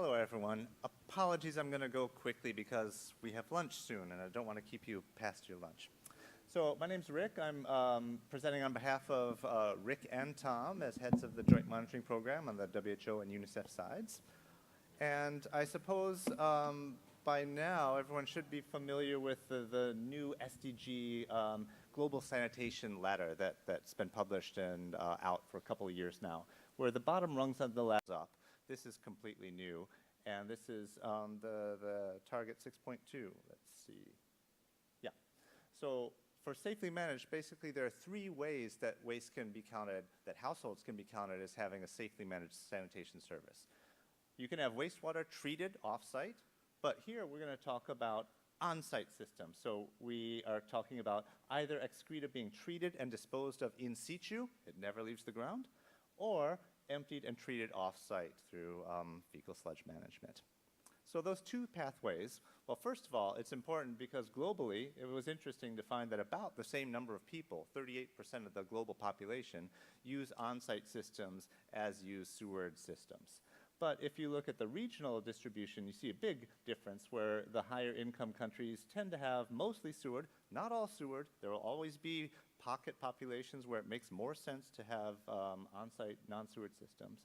Hello, everyone. Apologies, I'm going to go quickly because we have lunch soon, and I don't want to keep you past your lunch. So my name's Rick. I'm presenting on behalf of Rick and Tom as heads of the Joint Monitoring Program on the WHO and UNICEF sides. And I suppose by now everyone should be familiar with the new SDG Global Sanitation Ladder that's been published and out for a couple of years now, where the bottom rungs of the ladder up. This is completely new, and this is the target 6.2. Let's see. Yeah. So for safely managed, basically there are three ways that waste can be counted, that households can be counted as having a safely managed sanitation service. You can have wastewater treated off-site, but here we're going to talk about on-site systems. So we are talking about either excreta being treated and disposed of in situ, it never leaves the ground, or emptied and treated off-site through fecal sludge management. So those two pathways, well, first of all, it's important because globally, it was interesting to find that about the same number of people, 38% of the global population, use on-site systems as use sewered systems. But if you look at the regional distribution, you see a big difference where the higher income countries tend to have mostly sewered, not all sewered. There will always be pocket populations where it makes more sense to have on-site non-sewered systems.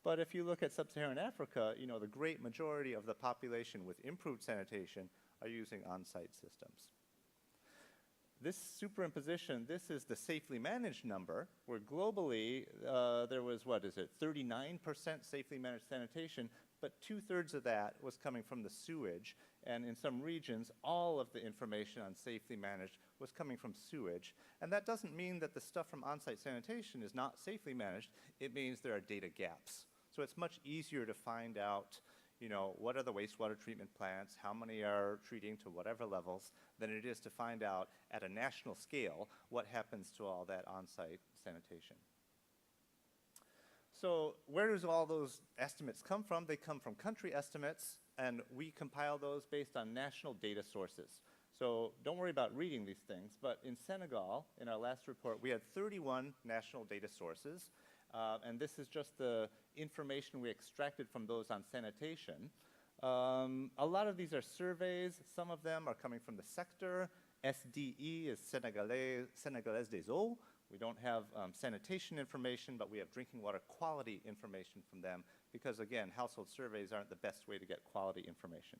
But if you look at sub-Saharan Africa, you know, the great majority of the population with improved sanitation are using on-site systems. This superimposition, this is the safely managed number, where globally there was, 39% safely managed sanitation, but 2/3 of that was coming from the sewage, and in some regions, all of the information on safely managed was coming from sewage. And that doesn't mean that the stuff from on-site sanitation is not safely managed, it means there are data gaps. So it's much easier to find out, you know, what are the wastewater treatment plants, how many are treating to whatever levels, than it is to find out at a national scale what happens to all that on-site sanitation. So where does all those estimates come from? They come from country estimates, and we compile those based on national data sources. So don't worry about reading these things, but in Senegal, in our last report, we had 31 national data sources, and this is just the information we extracted from those on sanitation. A lot of these are surveys. Some of them are coming from the sector. SDE is Sénégalaise des Eaux. We don't have sanitation information, but we have drinking water quality information from them because, again, household surveys aren't the best way to get quality information.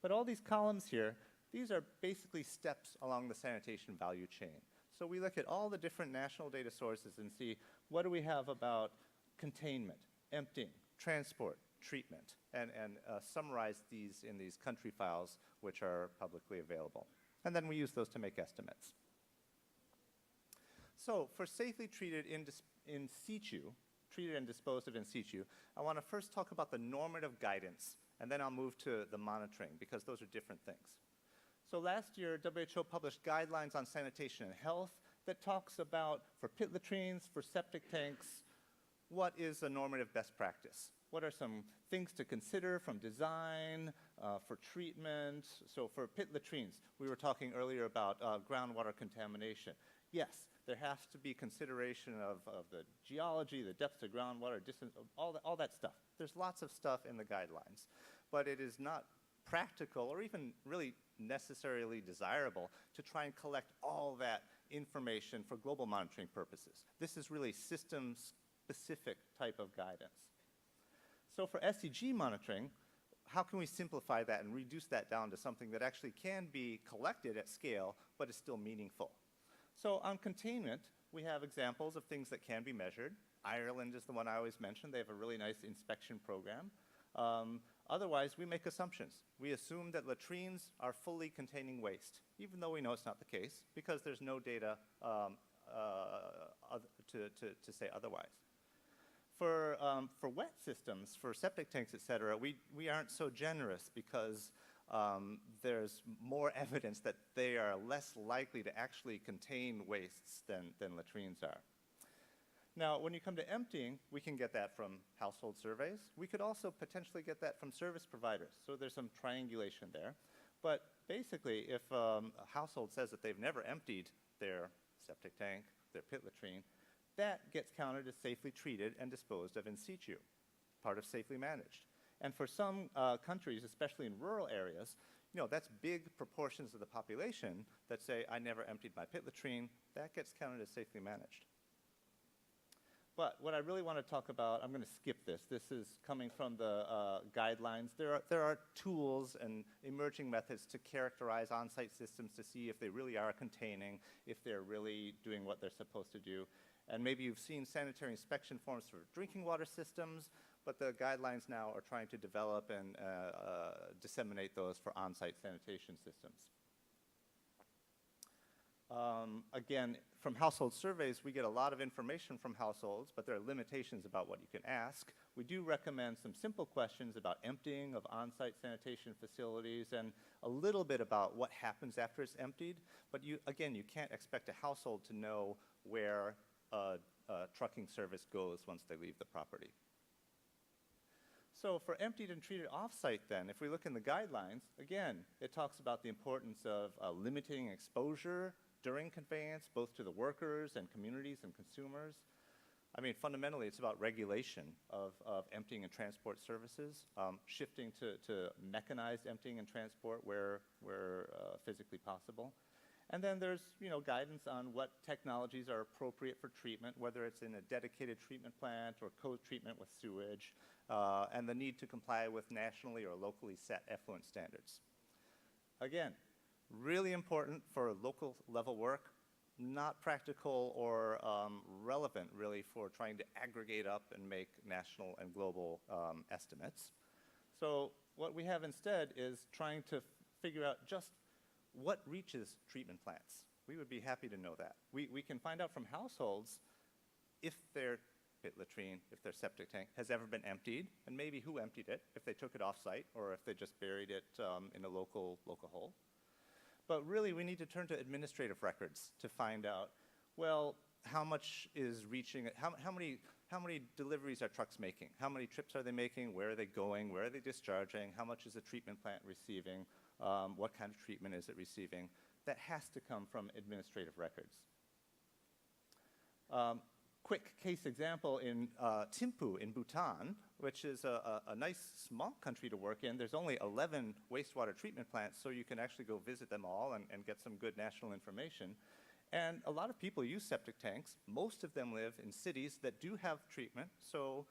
But all these columns here, these are basically steps along the sanitation value chain. So we look at all the different national data sources and see what do we have about containment, emptying, transport, treatment, and summarize these in these country files which are publicly available. And then we use those to make estimates. So for safely treated in situ, treated and disposed of in situ, I want to first talk about the normative guidance, and then I'll move to the monitoring, because those are different things. So last year, WHO published guidelines on sanitation and health that talks about, for pit latrines, for septic tanks, what is a normative best practice? What are some things to consider from design, for treatment? So for pit latrines, we were talking earlier about groundwater contamination. Yes, there has to be consideration of the geology, the depths of groundwater, distance, all that stuff. There's lots of stuff in the guidelines, but it is not practical or even really necessarily desirable to try and collect all that information for global monitoring purposes. This is really system-specific type of guidance. So for SDG monitoring, how can we simplify that and reduce that down to something that actually can be collected at scale but is still meaningful? So on containment, we have examples of things that can be measured. Ireland is the one I always mention. They have a really nice inspection program. Otherwise, we make assumptions. We assume that latrines are fully containing waste, even though we know it's not the case, because there's no data to say otherwise. For wet systems, for septic tanks, et cetera, we aren't so generous because there's more evidence that they are less likely to actually contain wastes than latrines are. Now, when you come to emptying, we can get that from household surveys. We could also potentially get that from service providers. So there's some triangulation there. But basically, if a household says that they've never emptied their septic tank, their pit latrine, that gets counted as safely treated and disposed of in situ, part of safely managed. And for some countries, especially in rural areas, that's big proportions of the population that say, I never emptied my pit latrine. That gets counted as safely managed. But what I really want to talk about, I'm going to skip this. This is coming from the guidelines. There are tools and emerging methods to characterize on-site systems to see if they really are containing, if they're really doing what they're supposed to do. And maybe you've seen sanitary inspection forms for drinking water systems, but the guidelines now are trying to develop and disseminate those for on-site sanitation systems. Again, from household surveys, we get a lot of information from households, but there are limitations about what you can ask. We do recommend some simple questions about emptying of on-site sanitation facilities and a little bit about what happens after it's emptied. But again, you can't expect a household to know where a trucking service goes once they leave the property. So for emptied and treated off-site then, if we look in the guidelines, again, it talks about the importance of limiting exposure during conveyance, both to the workers and communities and consumers. I mean, fundamentally, it's about regulation of emptying and transport services, shifting to mechanized emptying and transport where physically possible. And then there's, guidance on what technologies are appropriate for treatment, whether it's in a dedicated treatment plant or co-treatment with sewage, and the need to comply with nationally or locally set effluent standards. Again, really important for local level work, not practical or relevant really for trying to aggregate up and make national and global estimates. So what we have instead is trying to figure out just what reaches treatment plants. We would be happy to know that. We can find out from households if their pit latrine, if their septic tank has ever been emptied, and maybe who emptied it, if they took it off-site or if they just buried it in a local hole. But really, we need to turn to administrative records to find out, well, how much is reaching, how many deliveries are trucks making? How many trips are they making? Where are they going? Where are they discharging? How much is the treatment plant receiving? What kind of treatment is it receiving? That has to come from administrative records. Quick case example in Thimphu in Bhutan, which is a nice small country to work in. There's only 11 wastewater treatment plants, so you can actually go visit them all and get some good national information. And a lot of people use septic tanks. Most of them live in cities that do have treatment, so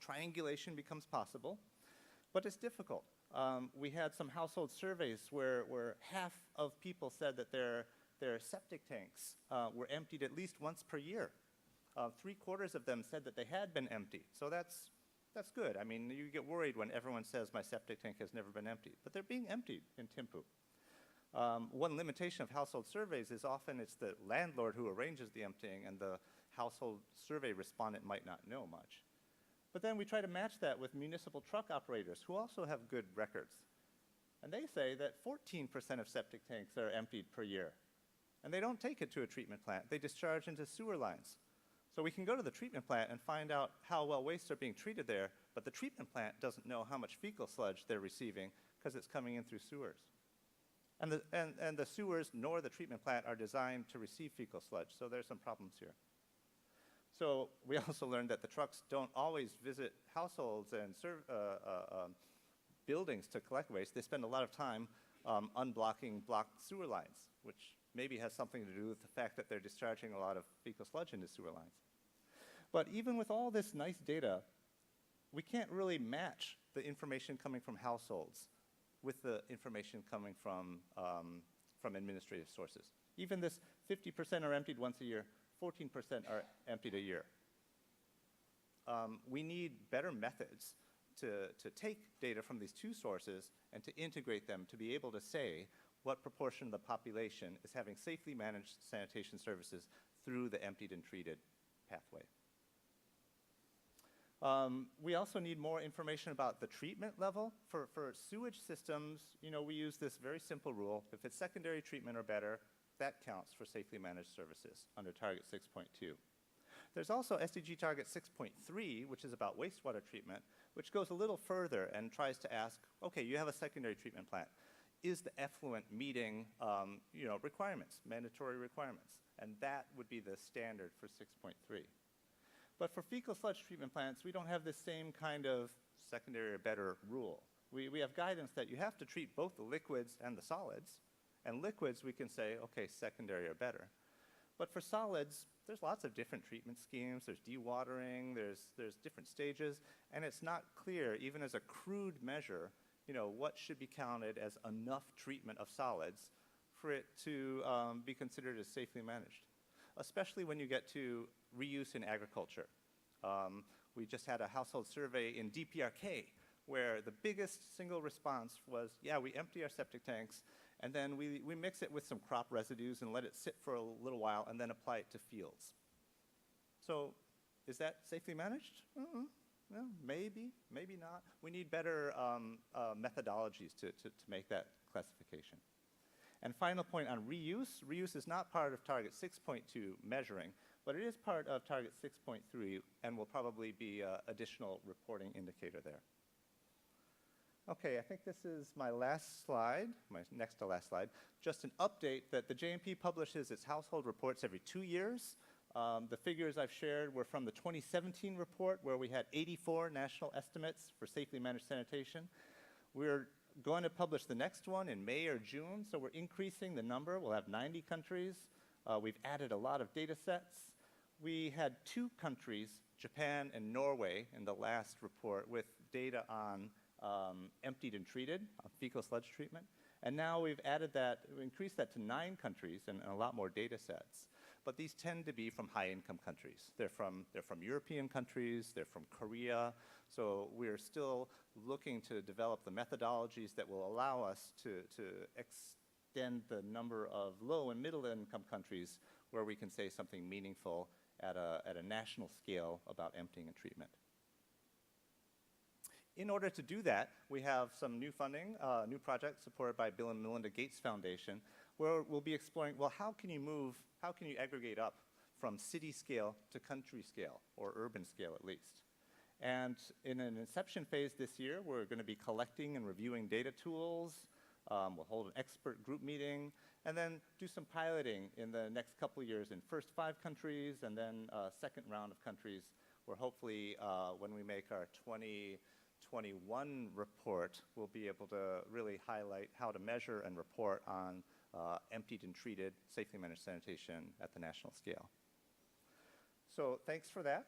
triangulation becomes possible. But it's difficult. We had some household surveys where half of people said that their septic tanks were emptied at least once per year. 3/4 of them said that they had been emptied. So that's good. I mean, you get worried when everyone says my septic tank has never been emptied, but they're being emptied in Thimphu. One limitation of household surveys is often it's the landlord who arranges the emptying and the household survey respondent might not know much. But then we try to match that with municipal truck operators who also have good records. And they say that 14% of septic tanks are emptied per year. And they don't take it to a treatment plant. They discharge into sewer lines. So we can go to the treatment plant and find out how well wastes are being treated there, but the treatment plant doesn't know how much fecal sludge they're receiving because it's coming in through sewers. And the sewers nor the treatment plant are designed to receive fecal sludge, so there's some problems here. So we also learned that the trucks don't always visit households and buildings to collect waste. They spend a lot of time unblocking blocked sewer lines, which maybe has something to do with the fact that they're discharging a lot of fecal sludge into sewer lines. But even with all this nice data, we can't really match the information coming from households with the information coming from administrative sources. Even this 50% are emptied once a year, 14% are emptied a year. We need better methods to take data from these two sources and to integrate them to be able to say what proportion of the population is having safely managed sanitation services through the emptied and treated pathway. We also need more information about the treatment level. For sewage systems, we use this very simple rule. If it's secondary treatment or better, that counts for safely managed services under Target 6.2. There's also SDG Target 6.3, which is about wastewater treatment, which goes a little further and tries to ask, okay, you have a secondary treatment plant. Is the effluent meeting requirements, mandatory requirements? And that would be the standard for 6.3. But for fecal sludge treatment plants, we don't have the same kind of secondary or better rule. We have guidance that you have to treat both the liquids and the solids. And liquids, we can say, okay, secondary or better. But for solids, there's lots of different treatment schemes. There's dewatering, there's different stages, and it's not clear, even as a crude measure, what should be counted as enough treatment of solids for it to be considered as safely managed, especially when you get to reuse in agriculture. We just had a household survey in DPRK where the biggest single response was, yeah, we empty our septic tanks, and then we mix it with some crop residues and let it sit for a little while and then apply it to fields. So is that safely managed? Well, maybe, maybe not. We need better methodologies to make that classification. And final point on reuse. Reuse is not part of target 6.2 measuring, but it is part of target 6.3 and will probably be an additional reporting indicator there. Okay, I think this is my last slide, my next to last slide. Just an update that the JMP publishes its household reports every 2 years. The figures I've shared were from the 2017 report where we had 84 national estimates for safely managed sanitation. We're going to publish the next one in May or June, so we're increasing the number. We'll have 90 countries. We've added a lot of data sets. We had 2 countries, Japan and Norway, in the last report with data on emptied and treated, fecal sludge treatment. And now we've added that, we increased that to 9 countries and a lot more data sets. But these tend to be from high-income countries. They're from European countries, they're from Korea. So we're still looking to develop the methodologies that will allow us to extend the number of low and middle-income countries where we can say something meaningful at a national scale about emptying and treatment. In order to do that, we have some new funding, new projects supported by Bill and Melinda Gates Foundation, where we'll be exploring, well, how can you aggregate up from city scale to country scale, or urban scale at least? And in an inception phase this year, we're going to be collecting and reviewing data tools. We'll hold an expert group meeting, and then do some piloting in the next couple of years in first 5 countries, and then a second round of countries where hopefully when we make our 2021 report, we'll be able to really highlight how to measure and report on emptied and treated, safely managed sanitation at the national scale. So thanks for that.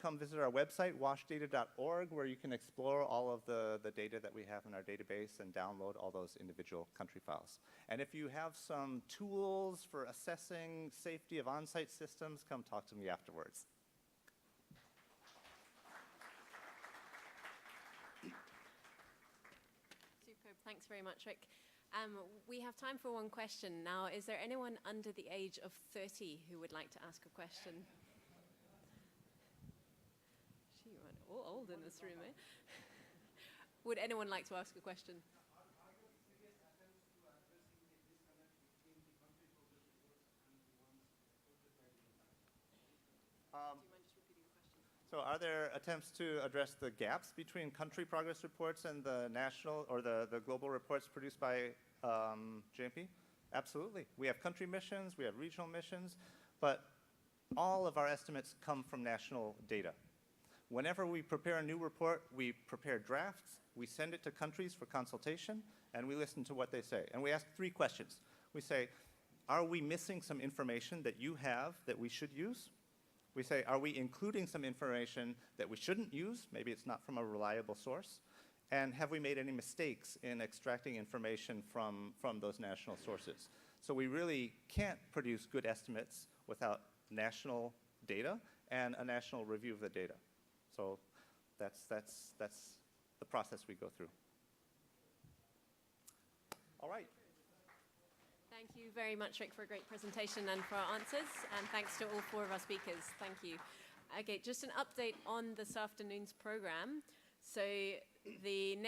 Come visit our website, washdata.org, where you can explore all of the data that we have in our database and download all those individual country files. And if you have some tools for assessing safety of on-site systems, come talk to me afterwards. Superb. Thanks very much, Rick. We have time for one question. Now, is there anyone under the age of 30 who would like to ask a question? Gee, you are all old in this room, eh? Would anyone like to ask a question? Do you mind just repeating the question? So are there attempts to address the gaps between country progress reports and the national or the global reports produced by JMP? Absolutely. We have country missions, we have regional missions, but all of our estimates come from national data. Whenever we prepare a new report, we prepare drafts, we send it to countries for consultation, and we listen to what they say. And we ask 3 questions. We say, are we missing some information that you have that we should use? We say, are we including some information that we shouldn't use? Maybe it's not from a reliable source. And have we made any mistakes in extracting information from those national sources? So we really can't produce good estimates without national data and a national review of the data. So that's the process we go through. All right. Thank you very much, Rick, for a great presentation and for our answers. And thanks to all 4 of our speakers. Thank you. Okay, just an update on this afternoon's program. So the next